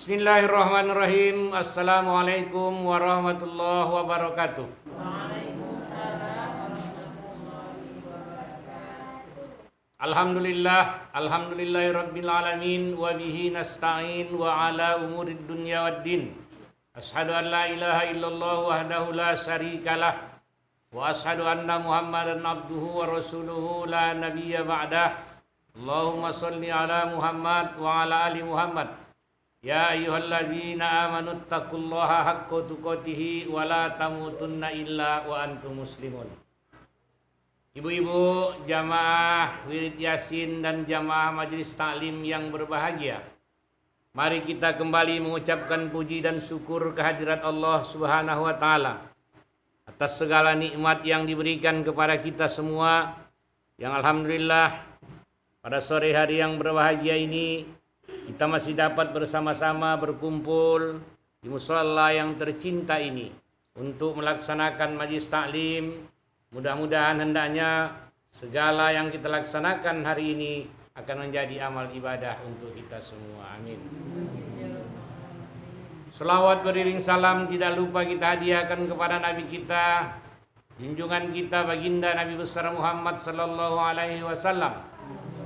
Bismillahirrahmanirrahim. Assalamualaikum warahmatullahi wabarakatuh. Alhamdulillahirabbil alamin wa bihi nasta'in wa ala umurid dunya waddin. Asyhadu an la ilaha illallah wahdahu la syarikalah wa asyhadu anna Muhammadan abduhu wa rasuluhu la nabiyya ba'dah. Allahumma shalli ala Muhammad wa ala ali Muhammad. Ya ayyuhalladzina amanu taqullaha haqqa tuqatih wa la tamutunna illa wa antum muslimun. Ibu-ibu jamaah wirid yasin dan jamaah majelis taklim yang berbahagia, mari kita kembali mengucapkan puji dan syukur kehadirat Allah Subhanahu wa taala atas segala nikmat yang diberikan kepada kita semua, yang alhamdulillah pada sore hari yang berbahagia ini kita masih dapat bersama-sama berkumpul di musholla yang tercinta ini untuk melaksanakan majelis taklim. Mudah-mudahan hendaknya segala yang kita laksanakan hari ini akan menjadi amal ibadah untuk kita semua. Amin. Selawat beriring salam tidak lupa kita hadiahkan kepada Nabi kita, junjungan kita baginda Nabi besar Muhammad sallallahu alaihi wasallam.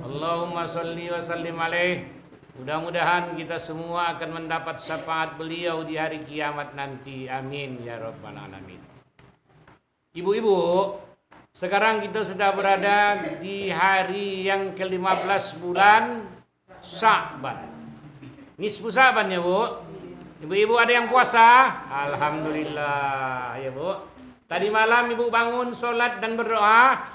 Allahumma sholli wa sallim alaihi. Mudah-mudahan kita semua akan mendapat syafaat beliau di hari kiamat nanti. Amin ya rabbal alamin. Ibu-ibu, sekarang kita sudah berada di hari yang ke-15 bulan Sya'ban. Nisfu Sya'ban ya Bu. Ibu-ibu ada yang puasa? Alhamdulillah ya Bu. Tadi malam Ibu bangun sholat dan berdoa?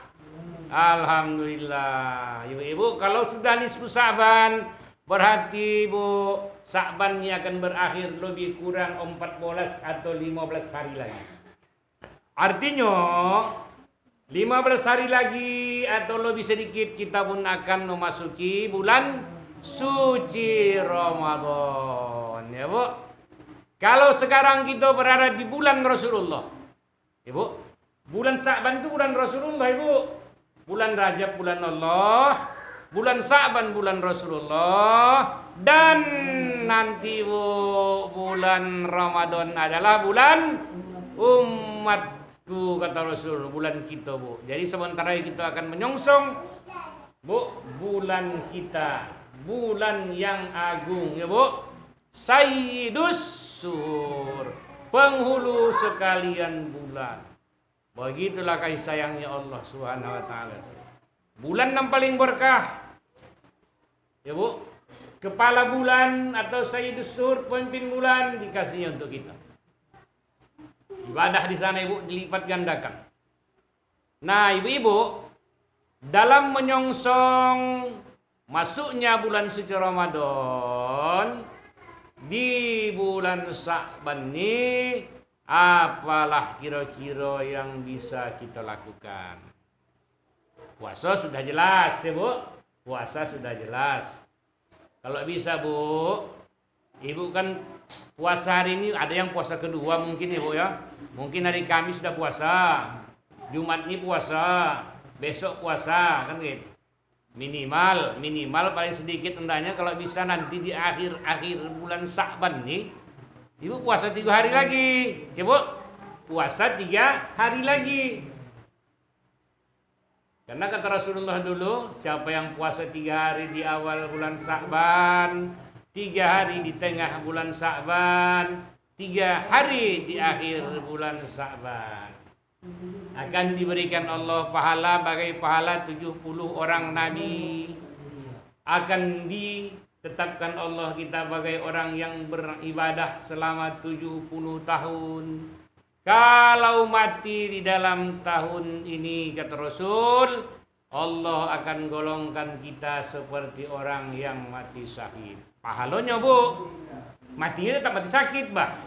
Alhamdulillah. Ibu-ibu, kalau sudah nisfu Sya'ban berarti Bu, Sya'ban ini akan berakhir lebih kurang 14 atau 15 hari lagi. Artinya 15 hari lagi atau lebih sedikit kita pun akan memasuki bulan suci Ramadan, ya Bu. Kalau sekarang kita berada di bulan Rasulullah, Ibu, bulan Sya'ban itu bulan Rasulullah, Ibu. Bulan Rajab bulan Allah, bulan Sya'ban bulan Rasulullah, dan nanti Bu, bulan Ramadan adalah bulan umatku kata Rasul, bulan kita Bu. Jadi sementara kita akan menyongsong Bu, bulan kita, bulan yang agung ya Bu, Sayyidus Syuhur, penghulu sekalian bulan. Begitulah kasih sayangnya Allah Subhanahu wa taala. Bulan yang paling berkah ya Bu, kepala bulan atau Sayyidus Syuhur, pemimpin bulan, dikasihnya untuk kita. Ibadah di sana Ibu dilipat gandakan. Nah ibu-ibu, dalam menyongsong masuknya bulan suci Ramadan, di bulan Sya'ban ini apalah kira-kira yang bisa kita lakukan? Puasa sudah jelas ya Bu, puasa sudah jelas. Kalau bisa Bu, Ibu kan puasa hari ini, ada yang puasa kedua mungkin ya Bu ya. Mungkin hari Kamis sudah puasa, Jumat ini puasa, besok puasa kan gitu. Minimal paling sedikit hendaknya kalau bisa nanti di akhir bulan Sya'ban nih, Ibu puasa 3 hari lagi ya Bu. Puasa 3 hari lagi. Karena kata Rasulullah dulu, siapa yang puasa 3 hari di awal bulan Sya'ban, 3 hari di tengah bulan Sya'ban, 3 hari di akhir bulan Sya'ban, akan diberikan Allah pahala bagai pahala 70 orang Nabi. Akan ditetapkan Allah kita bagai orang yang beribadah selama 70 tahun. Kalau mati di dalam tahun ini kata Rasul, Allah akan golongkan kita seperti orang yang mati syahid. Pahalanya Bu, matinya tetap mati sakit bah,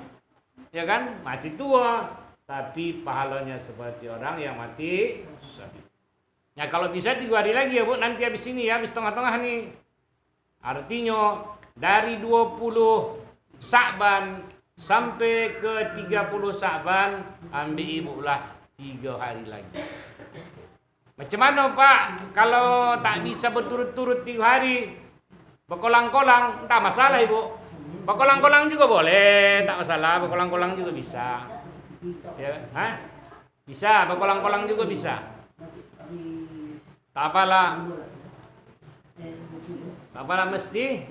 ya kan, mati tua, tapi pahalanya seperti orang yang mati syahid. Nah kalau bisa 3 hari lagi ya Bu, nanti habis ini ya, habis tengah-tengah nih. Artinya dari 20 Sya'ban sampai ke 30 Sya'ban, ambil Ibu lah 3 hari lagi. Macam mana Pak kalau tak bisa berturut-turut 3 hari? Berkolang-kolang, tak masalah Ibu. Berkolang-kolang juga boleh, tak masalah. Berkolang-kolang juga bisa. Ya, hah? Bisa, berkolang-kolang juga bisa. Tak apalah. Tak apalah mesti.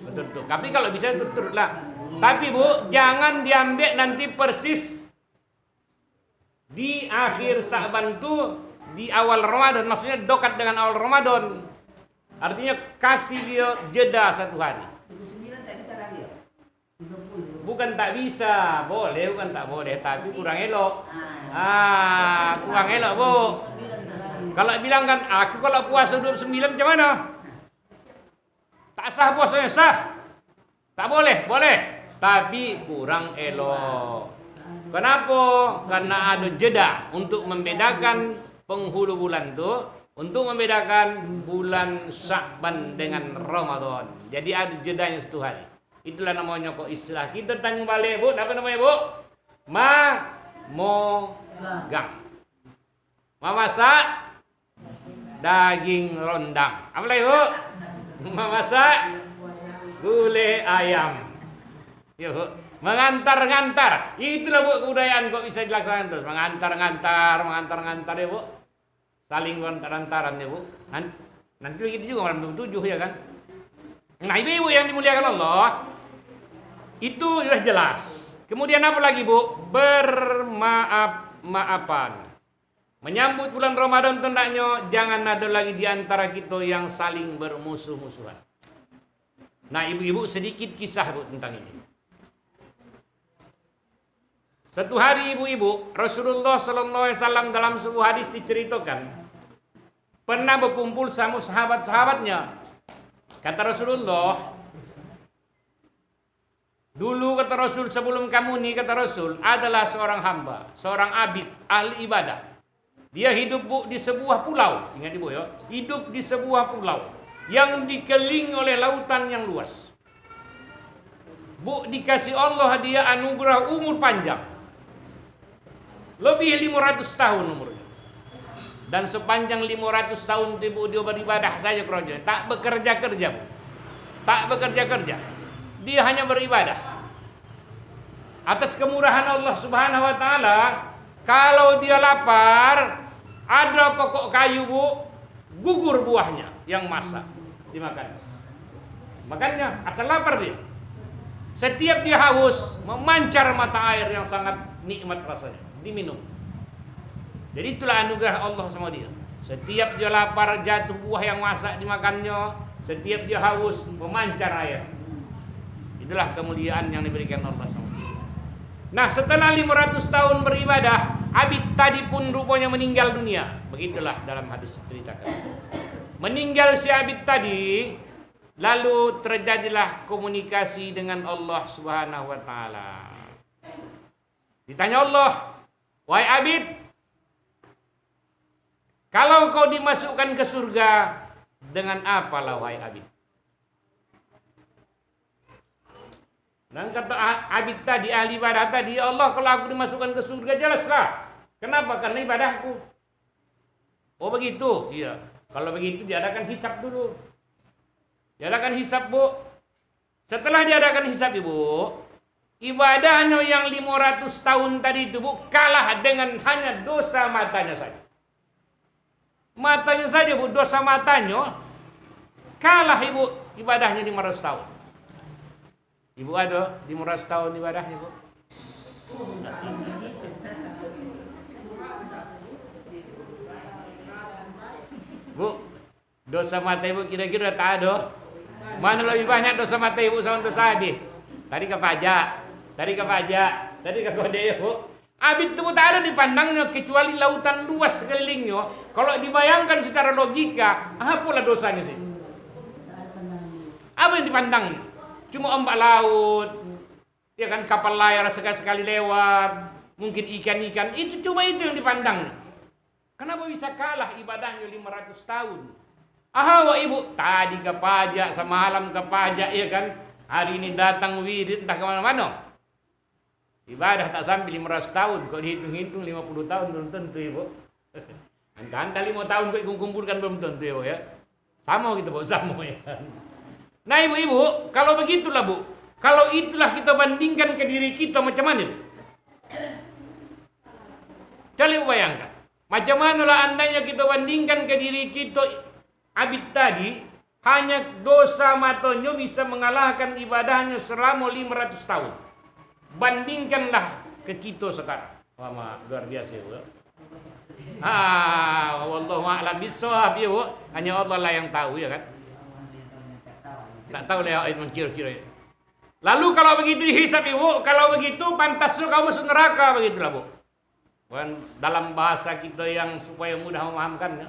Betul-betul. Tapi kalau bisa turut-turut lah. Tapi Bu, jangan diambil nanti persis di akhir Sa'ban tuh di awal Ramadan. Maksudnya dekat dengan awal Ramadan. Artinya kasih dia jeda 1 hari. Bukan tak bisa, boleh, bukan tak boleh, tapi kurang elok. Kurang elok, Bu. Kalau bilang kan, aku kalau puasa 29 macam mana? Tak sah puasanya, sah. Tak boleh, boleh. Tapi kurang elok. Kenapa? Karena ada jeda untuk membedakan penghulu bulan tu, untuk membedakan bulan Sya'ban dengan Ramadan. Jadi ada jedanya 1 hari. Itulah namanya kok istilah. Kita tanya balik, Bu. Apa namanya, Bu? Mamogang. Memasak daging rondang. Apa lagi, Bu? Memasak gulai ayam. Ya, Bu. Mengantar-ngantar. Itulah, Bu, kebudayaan kok bisa dilaksanakan terus. Mengantar-ngantar ya, Bu. Saling antar-antaran ya, Bu. Nanti begitu juga malam 7 ya kan. Nah, ibu-ibu yang dimuliakan Allah, itu sudah jelas. Kemudian apa lagi, Bu? Bermaaf-maafan. Menyambut bulan Ramadan tandanya jangan ada lagi di antara kita yang saling bermusuh-musuhan. Nah, ibu-ibu sedikit kisah, Bu, tentang ini. Satu hari, ibu-ibu, Rasulullah Sallallahu Alaihi Wasallam dalam sebuah hadis diceritakan pernah berkumpul sama sahabat-sahabatnya. Kata Rasulullah, dulu kata Rasul, sebelum kamu nih, kata Rasul, adalah seorang hamba, seorang abid, ahli ibadah. Dia hidup, Bu, di sebuah pulau. Ingat, Ibu, ya. Hidup di sebuah pulau yang dikelilingi oleh lautan yang luas. Bu, dikasih Allah dia anugerah umur panjang. Lebih 500 tahun umurnya. Dan sepanjang 500 tahun ibu dia beribadah saja kerja, tak bekerja-kerja. Tak bekerja-kerja. Dia hanya beribadah. Atas kemurahan Allah Subhanahu wa taala, kalau dia lapar, ada pokok kayu, Bu, gugur buahnya yang masak dimakan. Makannya asal lapar dia. Setiap dia haus, memancar mata air yang sangat nikmat rasanya, diminum. Jadi itulah anugerah Allah sama dia. Setiap dia lapar, jatuh buah yang masak dimakannya. Setiap dia haus, memancar air. Itulah kemuliaan yang diberikan Allah sama dia. Nah, setelah 500 tahun beribadah, abid tadi pun rupanya meninggal dunia. Begitulah dalam hadis ceritakan. Meninggal si abid tadi, lalu terjadilah komunikasi dengan Allah Subhanahu wa taala. Ditanya Allah, "Wahai abid, kalau kau dimasukkan ke surga, dengan apalah wahai abid?" Dan kata abid tadi, ahli ibadah tadi, "Ya Allah, kalau aku dimasukkan ke surga, jelaslah. Kenapa? Karena ibadahku." Oh begitu? Iya. Kalau begitu diadakan hisab dulu. Diadakan hisab, Bu. Setelah diadakan hisab, Ibu, ibadahnya yang 500 tahun tadi itu, Bu, kalah dengan hanya dosa matanya saja. Matanya saja, Bu, dosa matanya kalah, Ibu, ibadahnya 500 tahun. Ibu ada 500 tahun ibadahnya, Bu? Bu, dosa mata Ibu kira-kira tak ada. Mana lebih banyak dosa mata Ibu sama dosa abid? Tadi ke pajak, tadi ke kode, Bu. Abid itu tak ada dipandangnya kecuali lautan luas sekelilingnya. Kalau dibayangkan secara logika, apalah dosanya sih? Apa yang dipandang? Cuma ombak laut, ya kan, kapal layar sekali-sekali lewat, mungkin ikan-ikan, itu cuma itu yang dipandang. Kenapa bisa kalah ibadahnya 500 tahun? Wa Ibu, tadi ke pajak, semalam ke pajak, ya kan, hari ini datang wirid entah kemana-mana. Ibadah tak sampai 500 tahun, kok dihitung-hitung 50 tahun belum tentu, Ibu. Anda 5 tahun kok kumpulkan belum tentu, ya. Sama gitu, Bu, sama ya. Nah, ibu-ibu, kalau begitulah, Bu, Kalau itulah kita bandingkan ke diri kita, macam mana? Coba bayangkan. Macam manalah andainya kita bandingkan ke diri kita abid tadi, hanya dosa matanya bisa mengalahkan ibadahnya selama 500 tahun. Bandingkanlah ke kita sekarang. Wah, luar biasa ya. Wallahu a'lam bissawab ya. Hanya Allah lah yang tahu ya kan. Tak tahu lah kira-kira. Lalu kalau begitu dihisab ibu, kalau begitu pantasnya kau masuk neraka begitulah bu. Dalam bahasa kita yang supaya mudah memahamkan ya.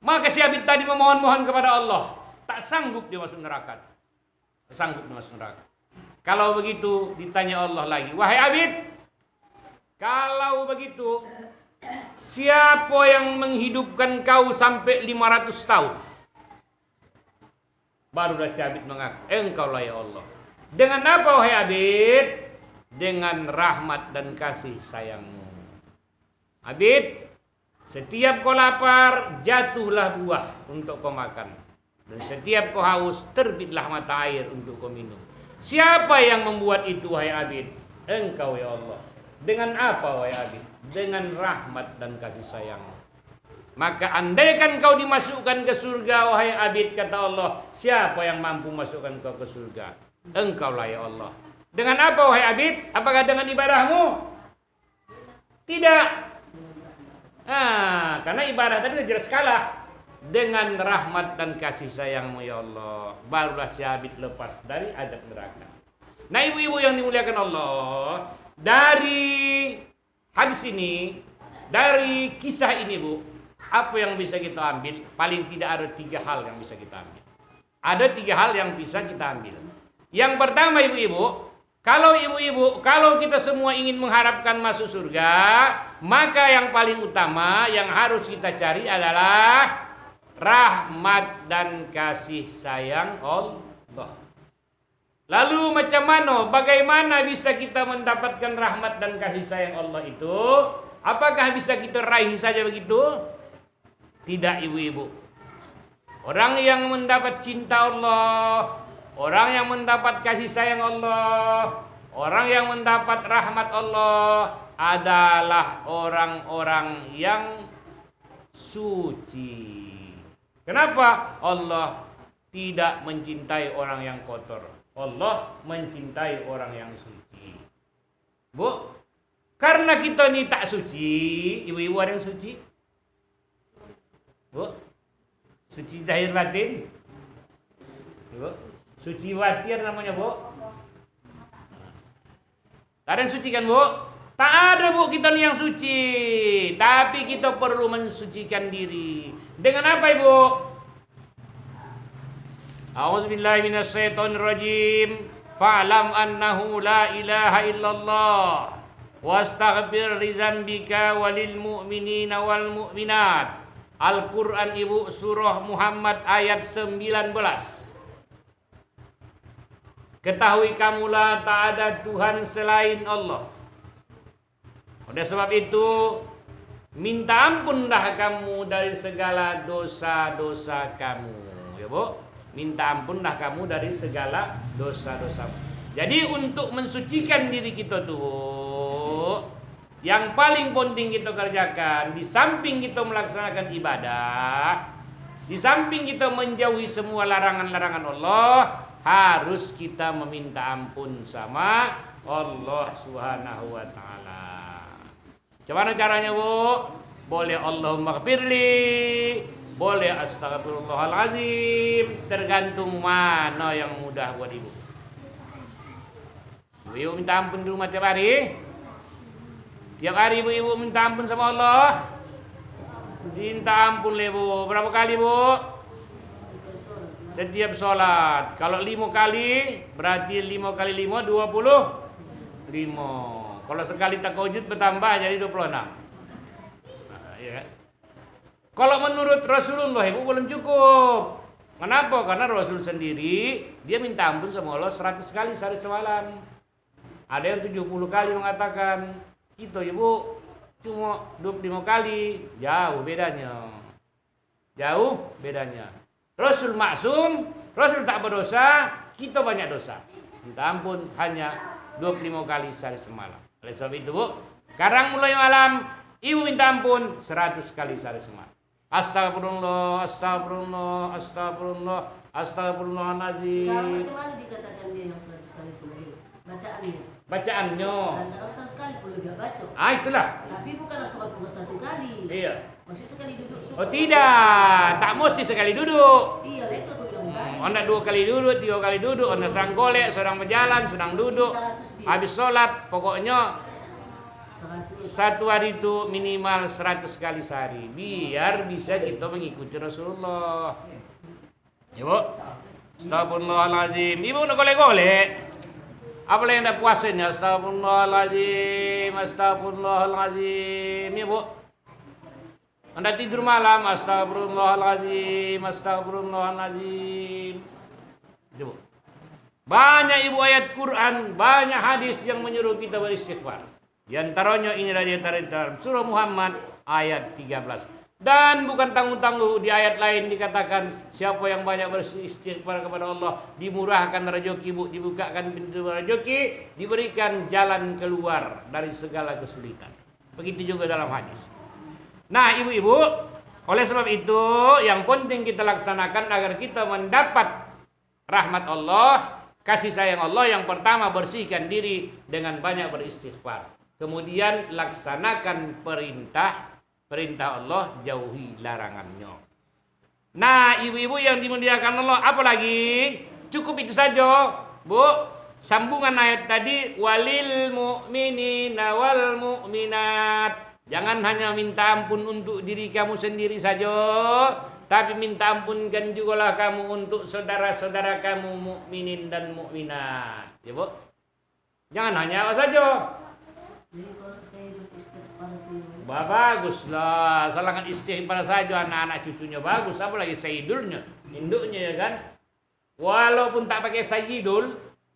Maka si abid tadi memohon-mohon kepada Allah, tak sanggup dia masuk neraka. Tak sanggup dia masuk neraka. Kalau begitu ditanya Allah lagi, wahai abid, kalau begitu siapa yang menghidupkan kau sampai 500 tahun? Barulah si abid mengaku, engkau lah ya Allah. Dengan apa wahai abid? Dengan rahmat dan kasih sayangmu. Abid, setiap kau lapar, jatuhlah buah untuk kau makan. Dan setiap kau haus, terbitlah mata air untuk kau minum. Siapa yang membuat itu wahai abid? Engkau ya Allah. Dengan apa wahai abid? Dengan rahmat dan kasih sayangmu. Maka andaikan kau dimasukkan ke surga wahai abid, kata Allah, siapa yang mampu masukkan kau ke surga? Engkaulah ya Allah. Dengan apa wahai abid? Apakah dengan ibadahmu? Tidak. Karena ibadah tadi sudah jelas kalah. Dengan rahmat dan kasih sayangmu ya Allah, barulah si abid lepas dari azab neraka. Nah ibu-ibu yang dimuliakan Allah, dari hadis ini, dari kisah ini bu, apa yang bisa kita ambil? Paling tidak ada 3 hal yang bisa kita ambil. Ada 3 hal yang bisa kita ambil. Yang pertama ibu-ibu, kalau kita semua ingin mengharapkan masuk surga, maka yang paling utama yang harus kita cari adalah rahmat dan kasih sayang Allah. Lalu macam mana? Bagaimana bisa kita mendapatkan rahmat dan kasih sayang Allah itu? Apakah bisa kita raih saja begitu? Tidak ibu-ibu. Orang yang mendapat cinta Allah, orang yang mendapat kasih sayang Allah, orang yang mendapat rahmat Allah adalah orang-orang yang suci. Kenapa? Allah tidak mencintai orang yang kotor. Allah mencintai orang yang suci. Bu, karena kita ini tak suci, ibu-ibu ada yang suci? Bu, suci zahir batin? Bu, suci watir namanya bu. Tak ada yang suci kan bu? Tak ada bu kita nih yang suci. Tapi kita perlu mensucikan diri. Dengan apa ibu? A'udzubillahi minasyaitonirrajim. Fa'lam annahu la ilaha illallah. Wastaghfir li dzambika walil mu'minina wal mu'minat. Al-Quran ibu, surah Muhammad ayat 19. Ketahui kamulah tak ada Tuhan selain Allah. Oleh sebab itu, minta ampunlah kamu dari segala dosa-dosa kamu. Ya bu, minta ampunlah kamu dari segala dosa-dosa. Jadi untuk mensucikan diri kita tuh, yang paling penting kita kerjakan, di samping kita melaksanakan ibadah, di samping kita menjauhi semua larangan-larangan Allah, harus kita meminta ampun sama Allah Subhanahu wa taala. Gimana caranya, Bu? Boleh Allahumma ghfirli, boleh astagfirullahalazim, tergantung mana yang mudah buat ibu. Ibu minta ampun di rumah tiap hari. Tiap hari ibu minta ampun sama Allah. Minta ampun le bu. Berapa kali bu? Setiap sholat. Kalau 5 kali, berarti 5 kali 5, 25. Kalau sekali takojud bertambah jadi 26. Nah, ya. Kalau menurut Rasulullah ibu belum cukup. Kenapa? Karena Rasul sendiri dia minta ampun sama Allah 100 kali sehari semalam. Ada yang 70 kali mengatakan, kita ibu cuma 25 kali. Jauh bedanya. Jauh bedanya. Rasul maksum, Rasul tak berdosa, kita banyak dosa. Minta ampun hanya 25 kali sehari semalam. Oleh sebab itu, Bu, sekarang mulai malam ibu minta ampun 100 kali sehari semalam. Astagfirullah, astagfirullah, astagfirullah, astagfirullahaladzim. Sekarang macam mana dikatakan dia yang 100 kali puluh itu? Bacaannya. Bacaannya. Dan 100 kali puluh juga baca. Itulah. Tapi bukan 1 kali. Iya. Maksudnya sekali duduk itu. Oh tidak, tak mesti sekali duduk. Iya, itu aku bilang tadi. Onda 2 kali duduk, 3 kali duduk, onda sedang golek, sedang berjalan, sedang duduk. Habis sholat, pokoknya 100. satu hari itu minimal 100 kali sehari. Biar bisa kita mengikuti Rasulullah. Ya, Bu. Astagfirullahaladzim. Ibu nak golek-golek. Apa yang dah puasa ni? Astagfirullahaladzim, astagfirullahaladzim. Ya, Bu. Anda tidur malam, astagfirullahaladzim, astagfirullahaladzim. Ya, Bu. Banyak ibu ayat Quran, banyak hadis yang menyuruh kita beristighfar. Di antaranya ini dari dalam surah Muhammad ayat 13. Dan bukan tangguh-tangguh, di ayat lain dikatakan siapa yang banyak beristighfar kepada Allah dimurahkan rezeki, dibukakan pintu rezeki, diberikan jalan keluar dari segala kesulitan. Begitu juga dalam hadis. Nah, ibu-ibu, oleh sebab itu yang penting kita laksanakan agar kita mendapat rahmat Allah, kasih sayang Allah. Yang pertama, bersihkan diri dengan banyak beristighfar. Kemudian laksanakan perintah Allah, jauhi larangannya. Nah, ibu-ibu yang dimuliakan Allah, apa lagi? Cukup itu saja, Bu. Sambungan ayat tadi, walil mu'minina wal mu'minat. Jangan hanya minta ampun untuk diri kamu sendiri saja, tapi minta ampunkan jugalah kamu untuk saudara-saudara kamu mukminin dan mukminat. Ya, Bu. Jangan hanya apa saja. Jadi kalau saya beristighfar itu Baguslah, salangan istighfar saja anak-anak cucunya bagus, apalagi sayyidulnya, induknya ya kan. Walaupun tak pakai sayyidul,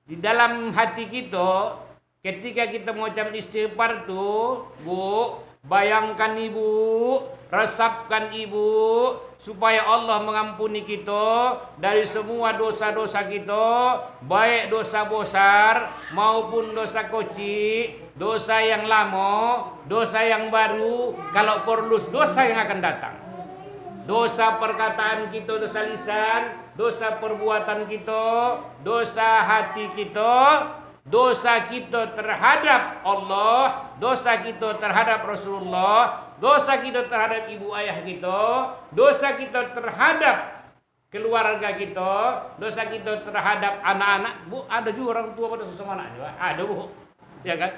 di dalam hati kita ketika kita mengucap istighfar tuh, Bu, bayangkan ibu, resapkan ibu, supaya Allah mengampuni kita dari semua dosa-dosa kita, baik dosa besar maupun dosa kecil, dosa yang lama, dosa yang baru, kalau perlu dosa yang akan datang. Dosa perkataan kita, dosa lisan, dosa perbuatan kita, dosa hati kita, dosa kita terhadap Allah, dosa kita terhadap Rasulullah, dosa kita terhadap ibu ayah kita, dosa kita terhadap keluarga kita, dosa kita terhadap anak-anak. Bu, ada juga orang tua pada sesama anaknya, ada, Bu, ya kan?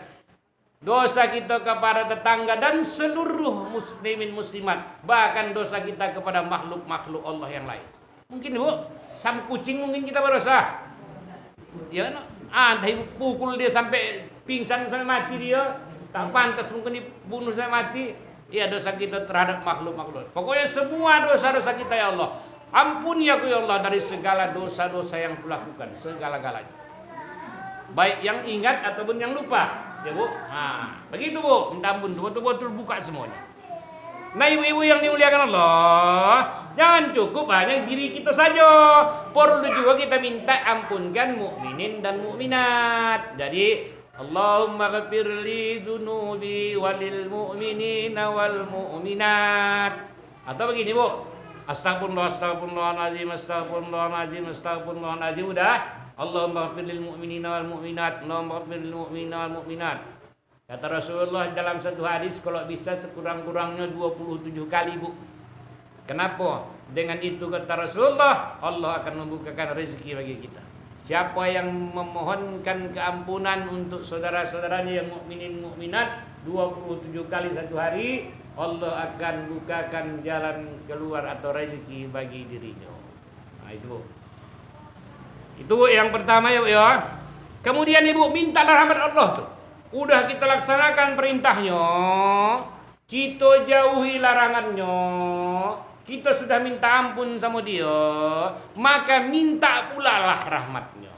Dosa kita kepada tetangga dan seluruh muslimin muslimat, bahkan dosa kita kepada makhluk-makhluk Allah yang lain. Mungkin, Bu, sam kucing mungkin kita berdosa, ya kan? Pukul dia sampai pingsan sampai mati dia, tak pantas mungkin dibunuh sampai mati. Ya, dosa kita terhadap makhluk-makhluk. Pokoknya semua dosa-dosa kita ya Allah, ampuni aku ya Allah dari segala dosa-dosa yang kulakukan, segala-galanya, baik yang ingat ataupun yang lupa. Ya, Bu. Nah, begitu, Bu. Minta ampun, betul-betul buka semuanya. Nah, ibu-ibu yang dimuliakan Allah, jangan cukup hanya diri kita saja, perlu juga kita minta ampunkan mukminin dan mukminat. Jadi, Allahumma ghafirli dzunubi walil mu'minina wal mu'minat. Atau begini, Bu. Astagfirullah, astagfirullahaladzim, astagfirullahaladzim, astagfirullahaladzim. Udah. Allahumma ghafirlil mu'minina wal mu'minat, Allahumma ghafirlil mu'minina wal mu'minat. Kata Rasulullah dalam satu hadis, kalau bisa sekurang-kurangnya 27 kali, Bu. Kenapa? Dengan itu kata Rasulullah, Allah akan membukakan rezeki bagi kita. Siapa yang memohonkan keampunan untuk saudara-saudaranya yang mukminin mukminat 27 kali satu hari, Allah akan bukakan jalan keluar atau rezeki bagi dirinya. Nah, itu, Bu. Itu yang pertama ya, Bu, ya. Kemudian Ibu mintalah rahmat Allah tuh. Udah kita laksanakan perintahnya, kita jauhi larangannya, kita sudah minta ampun sama dia, maka minta pula lah rahmatnya.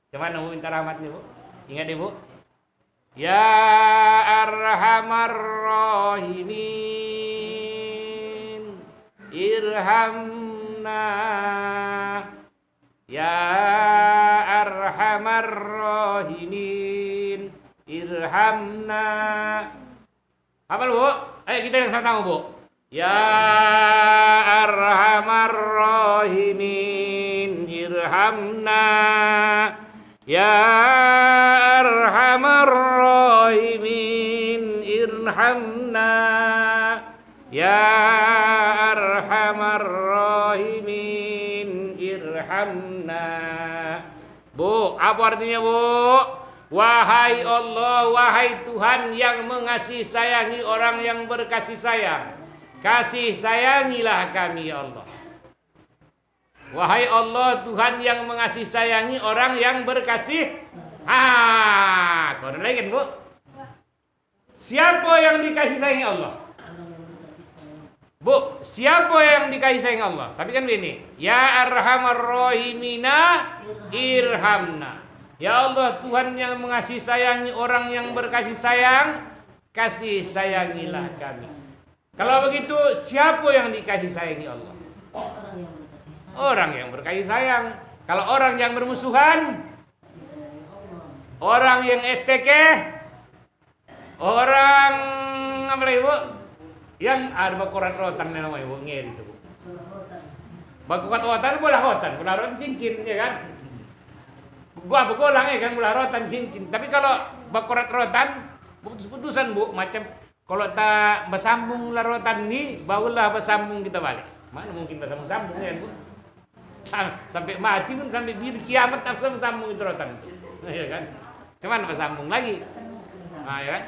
Gimana mau minta rahmatnya, Bu? Ingat, Ibu? Ya Arhamar Rahimin, irhamna Ya Arhamar Rahimin, irhamna. Hafal Bu? Ayo kita yang sama Bu. Ya Arhamar Rahimin, irhamna. Ya Arhamar Rahimin, irhamna. Ya Arhamar Rahimin, irhamna. Bu, apa artinya Bu? Wahai Allah, wahai Tuhan yang mengasihi sayangi orang yang berkasih sayang, kasih sayangilah kami ya Allah. Wahai Allah, Tuhan yang mengasihi sayangi orang yang berkasih. Kau ada lagi kan Bu? Siapa yang dikasih sayangi Allah? Bu, siapa yang dikasih sayang Allah? Tapi kan begini, ya Arhamar Rahimina, irhamna. Ya Allah, Tuhan yang mengasihi sayangi orang yang berkasih sayang, kasih sayangilah kami. Kalau begitu, siapa yang dikasih sayangi Allah? Orang yang berkasih sayang. Kalau orang yang bermusuhan, orang yang STK, orang apa lagi Bu? Yang ada bakurat rotan namanya Bu, ngeri itu Bu. Bakurat rotan bola rotan cincin ya kan? Gua begolang ya kan bola rotan cincin. Tapi kalau bakurat rotan putus-putusan Bu, macam kalau tak bersambung lah rotan ni, barulah bersambung kita balik. Mana mungkin bersambung ya Bu? Sampai mati pun sampai bir kiamat tak bersambung itu rotan itu. Ya kan? Cuman bersambung lagi. Nah, ya kan?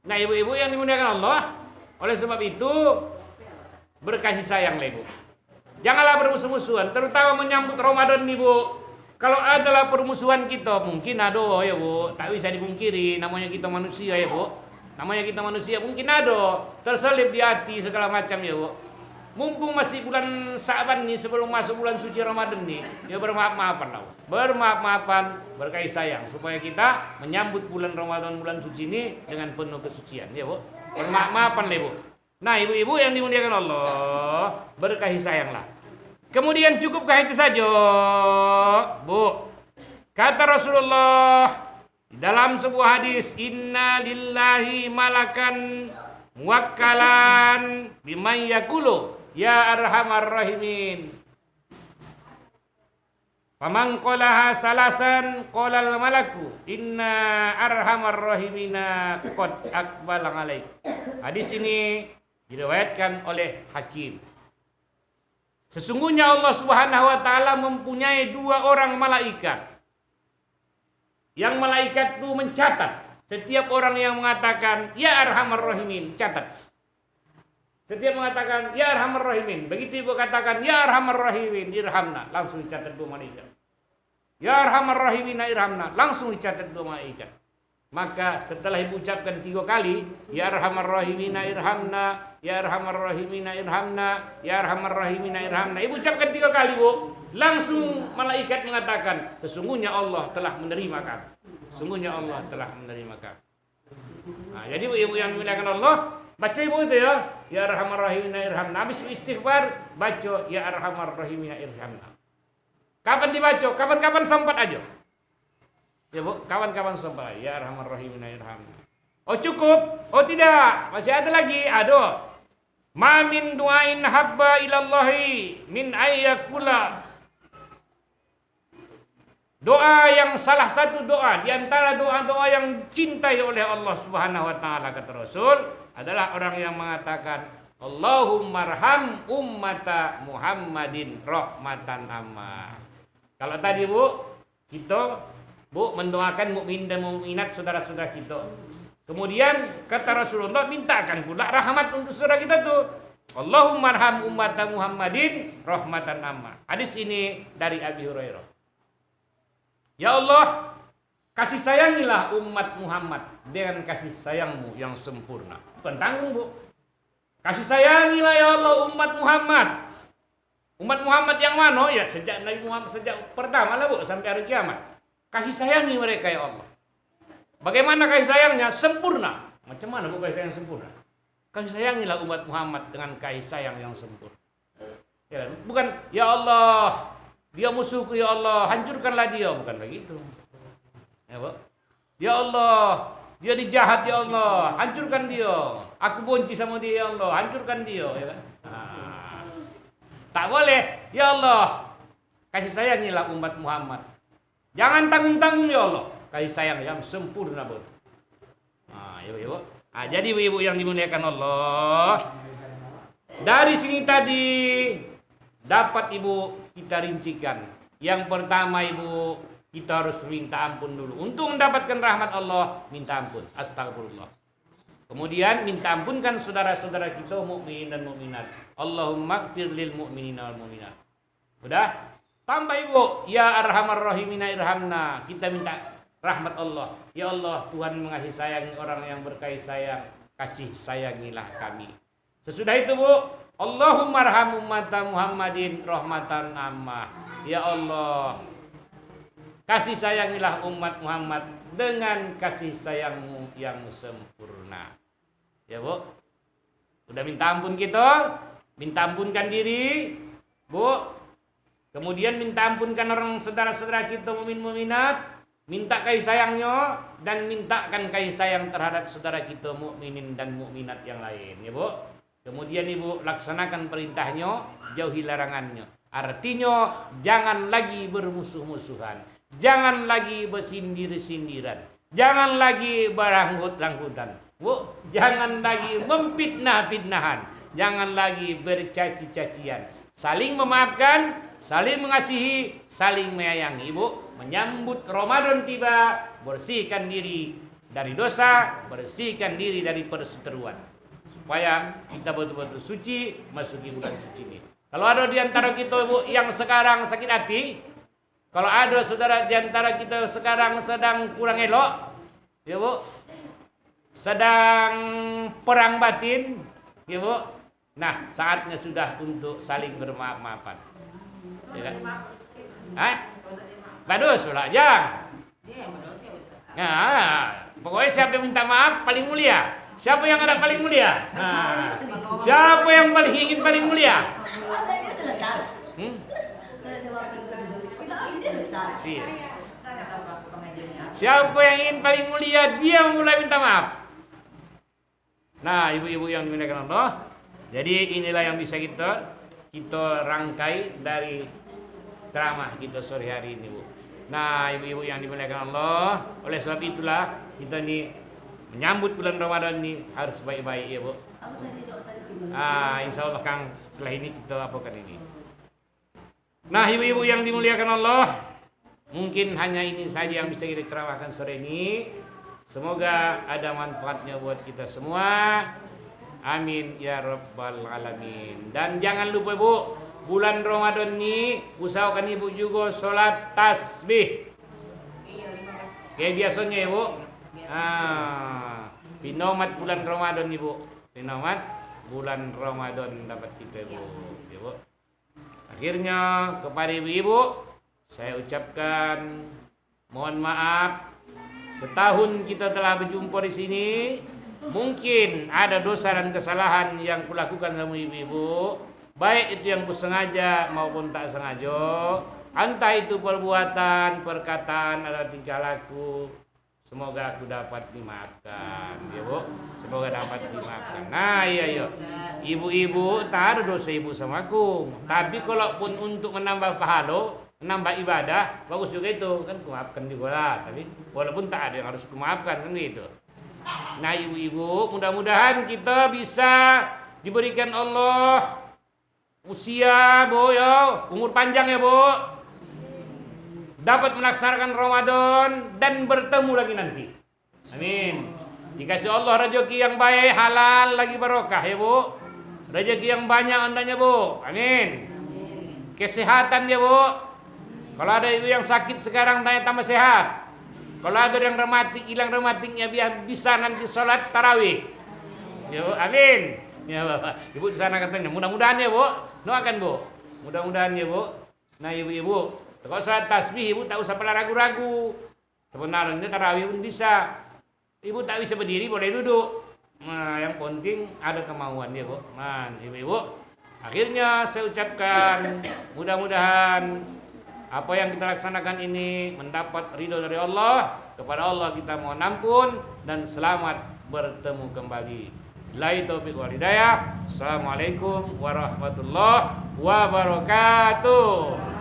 Nah, ibu-ibu yang dimuliakan Allah, oleh sebab itu berkasih sayang Ibu. Janganlah bermusuh-musuhan, terutama menyambut Ramadan nih Bu. Kalau adalah permusuhan kita, mungkin ada ya Bu, tak bisa dipungkiri, namanya kita manusia ya Bu. Namanya kita manusia, mungkin ada terselip di hati segala macam ya Bu. Mumpung masih bulan Sa'ban nih, sebelum masuk bulan suci Ramadan nih, ya bermaaf-maafan lah. Bermaaf-maafan, berkasih sayang supaya kita menyambut bulan Ramadan, bulan suci ini dengan penuh kesucian ya Bu. Bermaaf-maafan lah Bu. Nah, ibu-ibu yang dimuliakan Allah, berkasih sayanglah. Kemudian cukupkah itu saja? Bu, kata Rasulullah dalam sebuah hadis, inna lillahi malakan muwakkalan biman yakulu ya arhamar rahimin. Faman qalaha salasan qalal malaku inna arhamar rahimina qad aqbala alaik. Hadis ini diriwayatkan oleh Hakim. Sesungguhnya Allah Subhanahu wa taala mempunyai 2 orang malaikat. Yang malaikat itu mencatat setiap orang yang mengatakan ya arhamar rahimin, catat. Setiap mengatakan ya arhamar rahimin, begitu ibu katakan ya arhamar rahimin, irhamna, langsung dicatat 2 malaikat. Ya arhamar rahimina irhamna, langsung dicatat 2 malaikat. Maka setelah ibu ucapkan 3 kali ya arhamar rahimina irhamna, ya arhamar rahimina irhamna, ya arhamar rahimina irhamna, ibu ucapkan 3 kali Bu, langsung malaikat mengatakan sesungguhnya Allah telah menerima kamu. Sesungguhnya Allah telah menerima kamu. Nah, jadi ibu yang dimuliakan Allah, baca ibu itu ya arhamar rahimina irhamna. Habis istighfar, baca ya arhamar rahimina irhamna. Kapan dibaca? Kapan-kapan sempat aja. Ya Bu, kawan-kawan sempat ya arhamar rahimina irhamna. Oh cukup? Oh tidak, masih ada lagi. Ada. Ma min du'ain habba ilallahi min ayyakula. Doa yang salah satu doa di antara doa-doa yang cintai oleh Allah Subhanahu wa taala kata Rasul adalah orang yang mengatakan Allahumma arham ummata Muhammadin rahmatan amma. Kalau tadi Bu, kita Bu mendoakan mukmin dan mukminat saudara-saudara kita. Kemudian kata Rasulullah mintakan pula rahmat untuk saudara kita tuh. Allahumma arham ummata Muhammadin rahmatan amma. Hadis ini dari Abi Hurairah. Ya Allah, kasih sayangilah umat Muhammad dengan kasih sayangmu yang sempurna. Bukan tanggung Bu. Kasih sayangilah ya Allah umat Muhammad. Umat Muhammad yang mana? Ya sejak Nabi Muhammad, sejak pertama lah Bu sampai hari kiamat. Kasih sayangi mereka ya Allah. Bagaimana kasih sayangnya? Sempurna. Macam mana Bu kasih sayang sempurna? Kasih sayangilah umat Muhammad dengan kasih sayang yang sempurna. Ya, bukan ya Allah Dia musuhku ya Allah, hancurkanlah dia. Bukan begitu. Ya, Bu. Ya Allah, dia dijahat ya Allah, hancurkan dia. Aku benci sama dia ya Allah, hancurkan dia. Ya kan? Nah, tak boleh. Ya Allah, kasih sayangilah umat Muhammad. Jangan tanggung-tanggung ya Allah. Kasih sayang yang sempurna, Bu. Nah, ibu-ibu. Nah, jadi ibu-ibu yang dimuliakan Allah, dari sini tadi dapat ibu kita rincikan. Yang pertama ibu, kita harus minta ampun dulu. Untuk mendapatkan rahmat Allah, minta ampun. Astagfirullah. Kemudian minta ampunkan saudara-saudara kita mukmin dan mukminat. Allahumma ighfir lil mu'minina wal mu'minat. Udah? Tambah ibu, ya arhamar rahimina irhamna. Kita minta rahmat Allah. Ya Allah, Tuhan mengasihi sayangi orang yang berkasih sayang. Kasih sayangilah kami. Sesudah itu Bu, Allahumma arham ummata Muhammadin rahmatan ammah. Ya Allah, kasih sayangilah umat Muhammad dengan kasih sayangmu yang sempurna. Ya Bu, udah minta ampun kita, minta ampunkan diri, Bu. Kemudian minta ampunkan orang saudara-saudara kita mukmin-mukminat, minta kasih sayangnya dan mintakan kasih sayang terhadap saudara kita mukminin dan mukminat yang lain, ya Bu. Kemudian Ibu laksanakan perintahnya, jauhi larangannya. Artinya jangan lagi bermusuh-musuhan, jangan lagi bersindir-sindiran, jangan lagi berangkut-rangkutan, Bu. Jangan lagi memfitnah-fitnahan, jangan lagi bercaci-cacian. Saling memaafkan, saling mengasihi, saling menyayangi, Ibu. Menyambut Ramadan tiba, bersihkan diri dari dosa, bersihkan diri dari perseteruan, supaya kita betul-betul suci masuki bulan suci ini. Kalau ada di antara kita Ibu yang sekarang sakit hati, kalau ada saudara di antara kita sekarang sedang kurang elok, ya Bu, sedang perang batin, ya Bu. Nah, saatnya sudah untuk saling bermaaf-maafan. Ya kan? Hah? Badus lah, jangan. Nah, pokoknya siapa yang minta maaf paling mulia. Siapa yang ada paling mulia? Nah, siapa yang paling ingin paling mulia? Iya. Siapa yang ingin paling mulia, dia mulai minta maaf. Nah, ibu-ibu yang dimuliakan Allah, jadi inilah yang bisa kita rangkai dari ceramah kita sore hari ini, Bu. Nah, ibu-ibu yang dimuliakan Allah, oleh sebab itulah kita ini menyambut bulan Ramadan ini harus baik-baik, ya Bu. Insya Allah Kang, setelah ini kita apakan ini. Nah, ibu-ibu yang dimuliakan Allah, mungkin hanya ini saja yang bisa kita ceramahkan sore ini. Semoga ada manfaatnya buat kita semua. Amin ya rabbal alamin. Dan jangan lupa Bu, bulan Ramadan ini usahakan ibu juga sholat tasbih. Kayak biasanya ya Bu. Pinomat bulan Ramadan ibu. Pinomat bulan Ramadan dapat kita Bu. Ya, Bu. Akhirnya kepada ibu-ibu saya ucapkan mohon maaf. Setahun kita telah berjumpa di sini. Mungkin ada dosa dan kesalahan yang kulakukan sama ibu-ibu, baik itu yang kusengaja maupun tak sengaja, entah itu perbuatan, perkataan atau tingkah laku. Semoga aku dapat dimaafkan, ya Bu. Semoga dapat dimaafkan. Nah, iya. Ibu-ibu tak ada dosa ibu sama aku. Tapi kalaupun untuk menambah pahala, menambah ibadah, bagus juga itu. Kan kumaafkan juga lah. Tapi walaupun tak ada yang harus kumaafkan, kan gitu. Nah, ibu-ibu, mudah-mudahan kita bisa diberikan Allah usia, Bu, ya, umur panjang ya, Bu. Dapat melaksanakan Ramadan dan bertemu lagi nanti. Amin. Dikasih Allah rezeki yang baik, halal, lagi barokah ya, Bu. Rezeki yang banyak andanya, Bu. Amin. Kesehatan ya, Bu. Kalau ada ibu yang sakit sekarang tanya tambah sehat. Kalau ada yang rematik, hilang rematiknya biar bisa nanti sholat tarawih. Ya, Bu. Amin. Ya, Bapak. Ibu di sana katanya, mudah-mudahan ya, Bu. Doakan, Bu. Mudah-mudahan ya, Bu. Nah, ibu-ibu, kalau sholat tasbih, ibu tak usah pernah ragu-ragu. Sebenarnya tarawih pun bisa. Ibu tak bisa berdiri, boleh duduk. Nah, yang penting ada kemauan ya, Bu. Nah, ibu-ibu, akhirnya saya ucapkan mudah-mudahan Apa yang kita laksanakan ini mendapat ridho dari Allah. Kepada Allah kita mohon ampun dan selamat bertemu kembali. Billahi taufiq wal hidayah. Assalamualaikum warahmatullahi wabarakatuh.